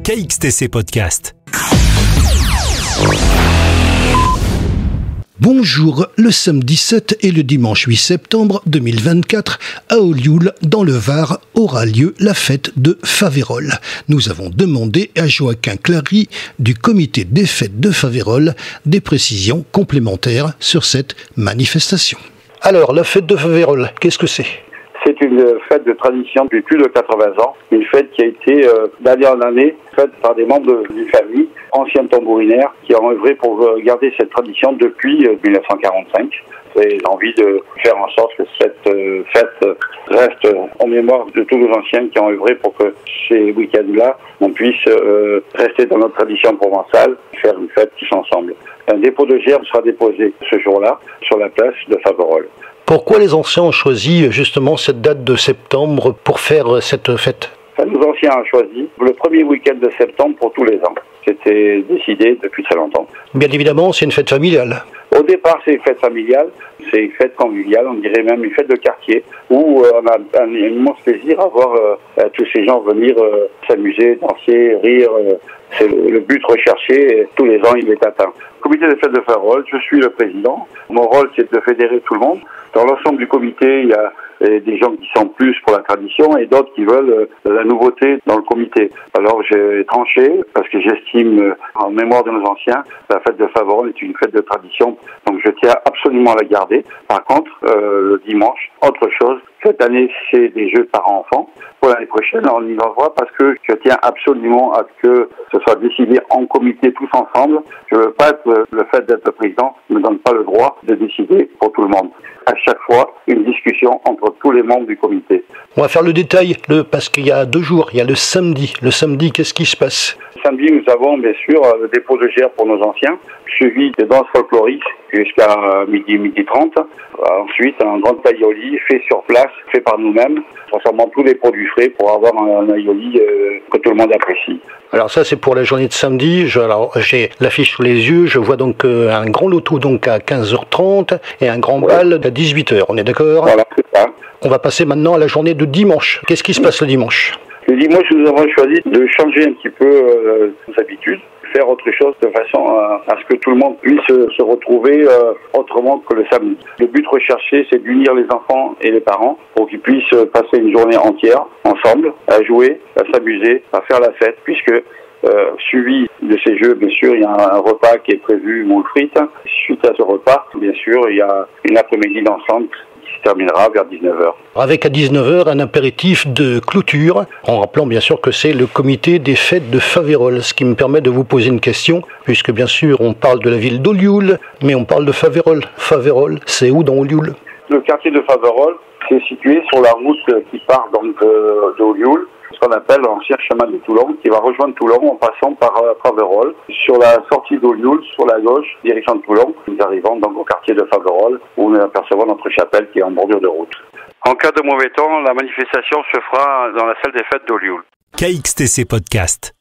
KXTC Podcast. Bonjour, le samedi 7 et le dimanche 8 septembre 2024, à Olioul, dans le Var, aura lieu la fête de Faverolles. Nous avons demandé à Joaquin Clary du comité des fêtes de Faverolles des précisions complémentaires sur cette manifestation. Alors, la fête de Faverolles, qu'est-ce que c'est ? C'est une fête de tradition depuis plus de 80 ans, une fête qui a été d'année en année faite par des membres d'une famille, anciens tambourinaires, qui ont œuvré pour garder cette tradition depuis 1945. Et l'envie de faire en sorte que cette fête reste en mémoire de tous nos anciens qui ont œuvré pour que ces week-ends-là, on puisse rester dans notre tradition provençale, faire une fête tous ensemble. Un dépôt de gerbe sera déposé ce jour-là sur la place de Faverolles. Pourquoi les anciens ont choisi justement cette date de septembre pour faire cette fête ? Nos anciens ont choisi le premier week-end de septembre pour tous les ans. C'était décidé depuis très longtemps. Bien évidemment, c'est une fête familiale. Au départ, c'est une fête familiale, c'est une fête conviviale, on dirait même une fête de quartier, où on a un immense plaisir à voir tous ces gens venir s'amuser, danser, rire. C'est le but recherché et tous les ans il est atteint. Comité des fêtes de Faverolles, je suis le président. Mon rôle c'est de fédérer tout le monde. Dans l'ensemble du comité, il y a des gens qui sont plus pour la tradition et d'autres qui veulent la nouveauté dans le comité. Alors j'ai tranché parce que j'estime, en mémoire de nos anciens, la fête de Faverolles est une fête de tradition, donc je tiens absolument à la garder. Par contre, le dimanche, autre chose, cette année c'est des jeux parents-enfants. Pour l'année prochaine, on y va voir parce que je tiens absolument à ce que ce soit décidé en comité tous ensemble. Je veux pas que le fait d'être président ne me donne pas le droit de décider pour tout le monde. À chaque fois, une discussion entre tous les membres du comité. On va faire le détail, parce qu'il y a 2 jours, il y a le samedi. Le samedi, qu'est-ce qui se passe ? Samedi, nous avons bien sûr le dépôt de gerbe pour nos anciens, suivi de danses folkloriques jusqu'à midi 30. Ensuite, un grand aioli fait sur place, fait par nous-mêmes, transformant tous les produits frais pour avoir un aioli que tout le monde apprécie. Alors ça, c'est pour la journée de samedi. J'ai l'affiche sous les yeux. Je vois donc un grand loto donc à 15h30 et un grand bal à 18h. On est d'accord ? Voilà, c'est ça. On va passer maintenant à la journée de dimanche. Qu'est-ce qui se passe le dimanche ? Le dimanche, nous avons choisi de changer un petit peu nos habitudes, faire autre chose de façon à ce que tout le monde puisse se retrouver autrement que le samedi. Le but recherché, c'est d'unir les enfants et les parents pour qu'ils puissent passer une journée entière ensemble, à jouer, à s'amuser, à faire la fête, puisque suivi de ces jeux, bien sûr, il y a un repas qui est prévu, moule frites. Suite à ce repas, bien sûr, il y a une après-midi d'ensemble qui se terminera vers 19h. Avec à 19h un impératif de clôture, en rappelant bien sûr que c'est le comité des fêtes de Faverolles, ce qui me permet de vous poser une question, puisque bien sûr on parle de la ville d'Olioul, mais on parle de Faverolles. Faverolles, c'est où dans Olioul ? Le quartier de Faverolles, c'est situé sur la route qui part donc de Olioul, ce qu'on appelle l'ancien chemin de Toulon, qui va rejoindre Toulon en passant par Faverolles. Sur la sortie d'Olioul, sur la gauche, direction de Toulon, nous arrivons donc au quartier de Faverolles, où nous apercevons notre chapelle qui est en bordure de route. En cas de mauvais temps, la manifestation se fera dans la salle des fêtes d'Olioul. KXTC Podcast.